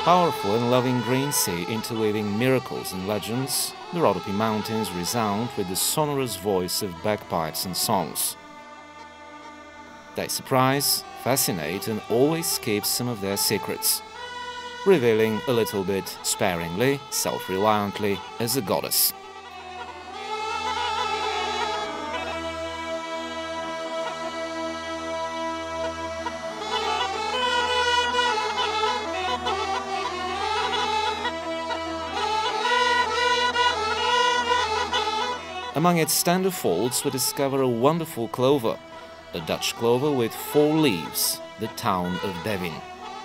Powerful and loving green sea interweaving miracles and legends, the Rhodope Mountains resound with the sonorous voice of bagpipes and songs. They surprise, fascinate and always keep some of their secrets, revealing a little bit sparingly, self-reliantly, as a goddess. Among its tender folds we discover a wonderful clover, a Dutch clover with 4 leaves, the town of Devin.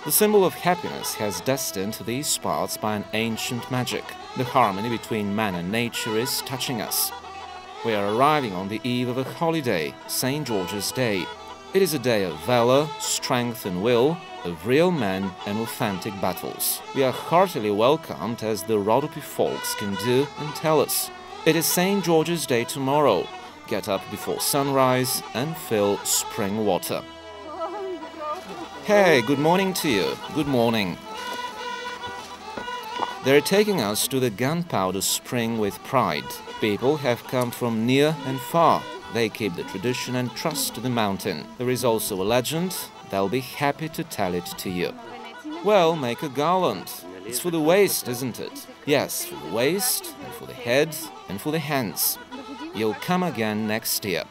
The symbol of happiness has destined these parts by an ancient magic. The harmony between man and nature is touching us. We are arriving on the eve of a holiday, St. George's Day. It is a day of valor, strength and will, of real men and authentic battles. We are heartily welcomed as the Rhodope folks can do and tell us. It is St. George's Day tomorrow. Get up before sunrise and fill spring water. Hey, good morning to you. Good morning. They're taking us to the gunpowder spring with pride. People have come from near and far. They keep the tradition and trust to the mountain. There is also a legend. They'll be happy to tell it to you. Well, make a garland. It's for the waist, isn't it? Yes, for the waist, and for the head, and for the hands. You'll come again next year.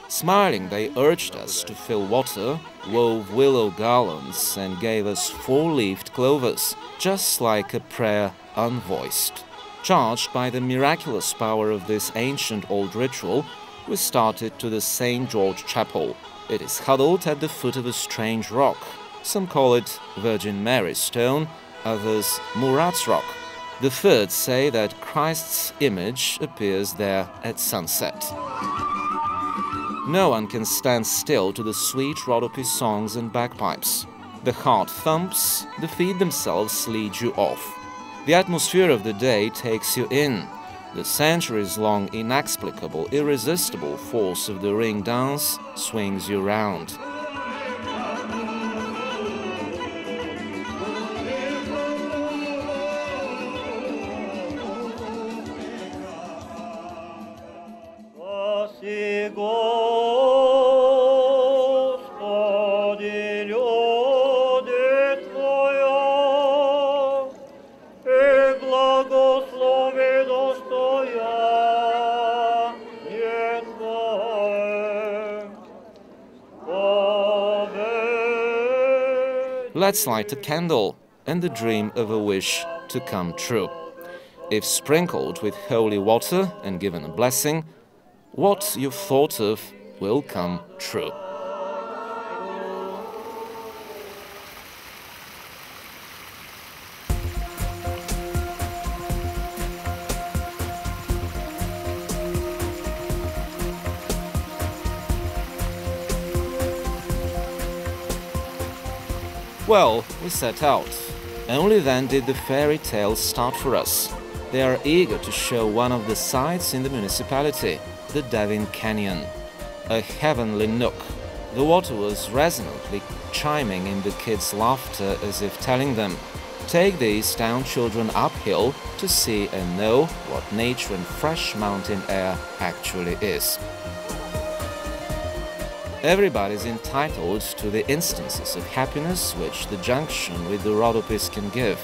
Smiling, they urged us to fill water, wove willow garlands, and gave us 4-leaved clovers, just like a prayer unvoiced. Charged by the miraculous power of this ancient old ritual, we started to the St. George Chapel. It is huddled at the foot of a strange rock. Some call it Virgin Mary's Stone, others Murat's Rock. The third say that Christ's image appears there at sunset. No one can stand still to the sweet Rhodope songs and bagpipes. The heart thumps, the feet themselves lead you off. The atmosphere of the day takes you in. The centuries-long, inexplicable, irresistible force of the ring dance swings you round. Let's light a candle and the dream of a wish to come true. If sprinkled with holy water and given a blessing, what you've thought of will come true. Well, we set out. Only then did the fairy tale start for us. They are eager to show one of the sights in the municipality, the Devin Canyon. A heavenly nook. The water was resonantly chiming in the kids' laughter as if telling them, take these town children uphill to see and know what nature and fresh mountain air actually is. Everybody's entitled to the instances of happiness which the junction with the Rhodopes can give.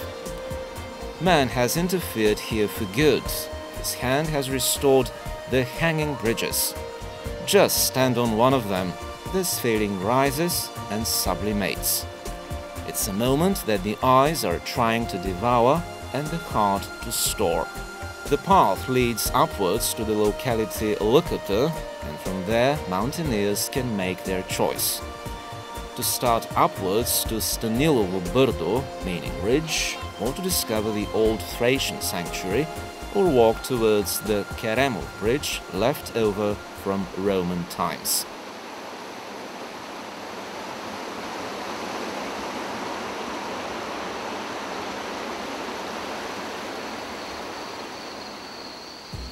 Man has interfered here for good. His hand has restored the hanging bridges. Just stand on one of them, this feeling rises and sublimates. It's a moment that the eyes are trying to devour and the heart to store. The path leads upwards to the locality Lowland, and from there mountaineers can make their choice. To start upwards to Stanilovo Brdo, meaning ridge, or to discover the old Thracian sanctuary, or walk towards the Keremov bridge left over from Roman times.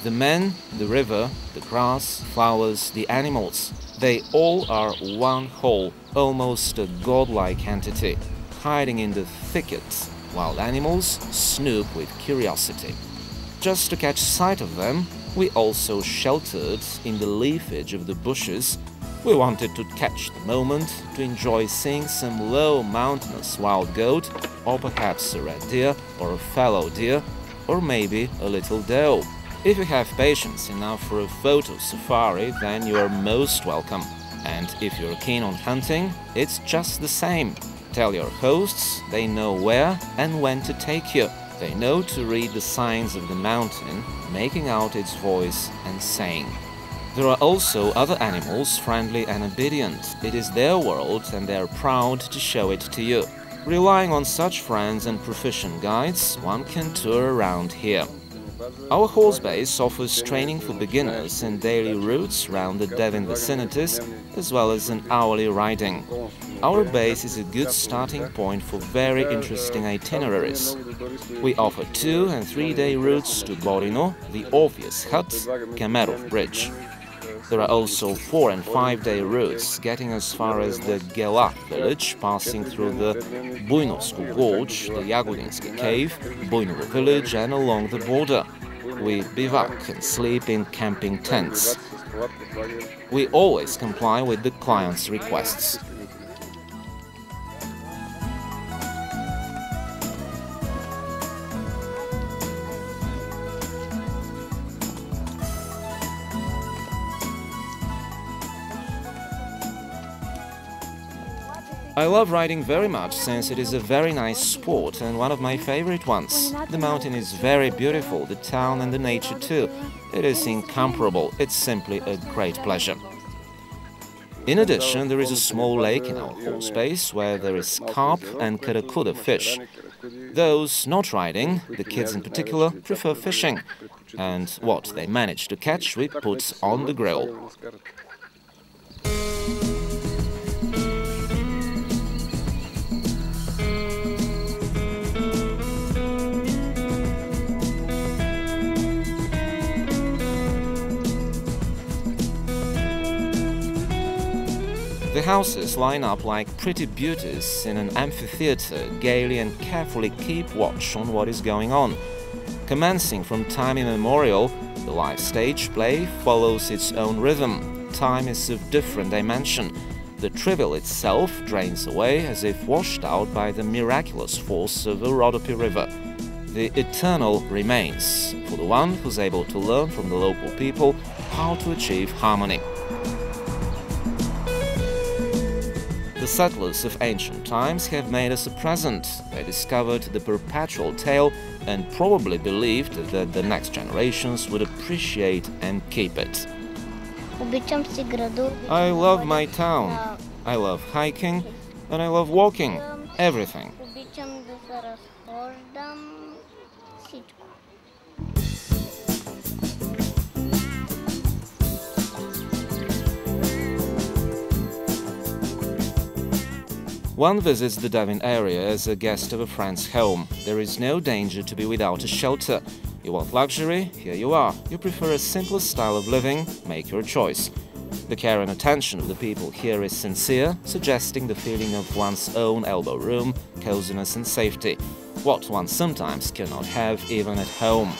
The men, the river, the grass, flowers, the animals, they all are one whole, almost a godlike entity, hiding in the thickets, wild animals snoop with curiosity. Just to catch sight of them, we also sheltered in the leafage of the bushes. We wanted to catch the moment to enjoy seeing some low mountainous wild goat, or perhaps a red deer or a fallow deer, or maybe a little doe. If you have patience enough for a photo safari, then you are most welcome. And if you're keen on hunting, it's just the same. Tell your hosts they know where and when to take you. They know to read the signs of the mountain, making out its voice and saying. There are also other animals friendly and obedient. It is their world and they are proud to show it to you. Relying on such friends and proficient guides, one can tour around here. Our horse base offers training for beginners and daily routes around the Devin vicinities, as well as an hourly riding. Our base is a good starting point for very interesting itineraries. We offer 2- and 3-day routes to Borino, the Orpheus Hut, Kemerov Bridge. There are also 4- and 5-day routes getting as far as the Gaily village, passing through the Buynovsky Gorge, the Yagudinsky Cave, Buynovo village and along the border. We bivouac and sleep in camping tents. We always comply with the client's requests. I love riding very much since it is a very nice sport and one of my favorite ones. The mountain is very beautiful, the town and the nature too. It is incomparable, it's simply a great pleasure. In addition, there is a small lake in our horse base where there is carp and karakuda fish. Those not riding, the kids in particular, prefer fishing. And what they manage to catch we put on the grill. The houses line up like pretty beauties in an amphitheatre, gaily and carefully keep watch on what is going on. Commencing from time immemorial, the live stage play follows its own rhythm. Time is of different dimension. The trivial itself drains away as if washed out by the miraculous force of a Rhodope river. The eternal remains for the one who's able to learn from the local people how to achieve harmony. The settlers of ancient times have made us a present. They discovered the perpetual tale and probably believed that the next generations would appreciate and keep it. I love my town. I love hiking and I love walking. Everything. One visits the Devin area as a guest of a friend's home. There is no danger to be without a shelter. You want luxury? Here you are. You prefer a simpler style of living? Make your choice. The care and attention of the people here is sincere, suggesting the feeling of one's own elbow room, coziness and safety, what one sometimes cannot have even at home.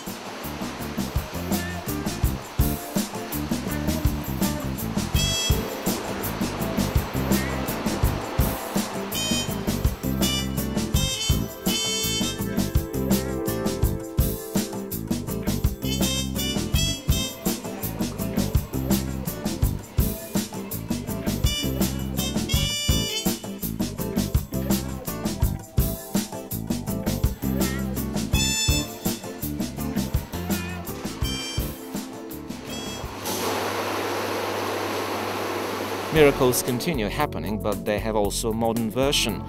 Miracles continue happening, but they have also a modern version.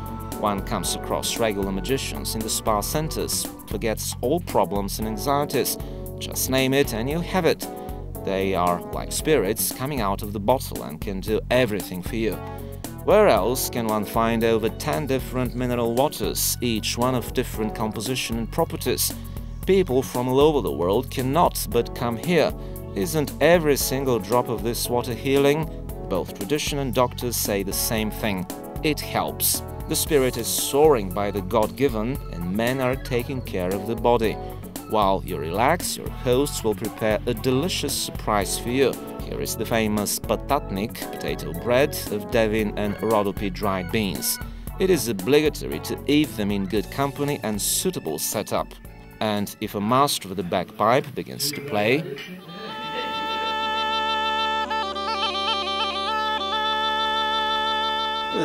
One comes across regular magicians in the spa centers, forgets all problems and anxieties. Just name it and you have it. They are like spirits coming out of the bottle and can do everything for you. Where else can one find over 10 different mineral waters, each one of different composition and properties? People from all over the world cannot but come here. Isn't every single drop of this water healing? Both tradition and doctors say the same thing. It helps. The spirit is soaring by the God-given, and men are taking care of the body. While you relax, your hosts will prepare a delicious surprise for you. Here is the famous patatnik, potato bread, of Devin and Rhodope dried beans. It is obligatory to eat them in good company and suitable setup. And if a master of the bagpipe begins to play,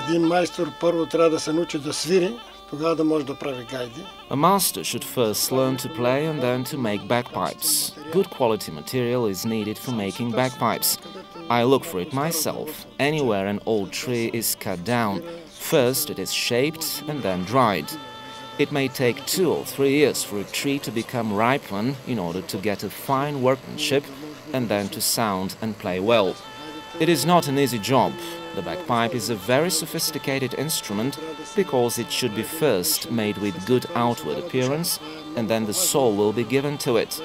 един майстор първо трябва да се научи да свири, тогава да може да прави гайди. A master should first learn to play and then to make bagpipes. Good quality material is needed for making bagpipes. I look for it myself. Anywhere an old tree is cut down, first it is shaped and then dried. It may take 2 or 3 years for a tree to become ripened in order to get a fine workmanship and then to sound and play well. It is not an easy job. The bagpipe is a very sophisticated instrument because it should be first made with good outward appearance and then the soul will be given to it.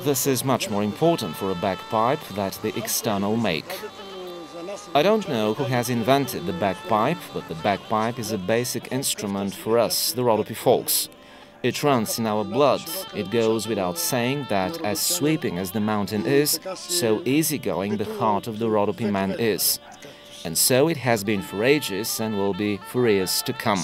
This is much more important for a bagpipe than the external make. I don't know who has invented the bagpipe, but the bagpipe is a basic instrument for us, the Rhodope folks. It runs in our blood. It goes without saying that as sweeping as the mountain is, so easygoing the heart of the Rhodope man is. And so it has been for ages and will be for years to come.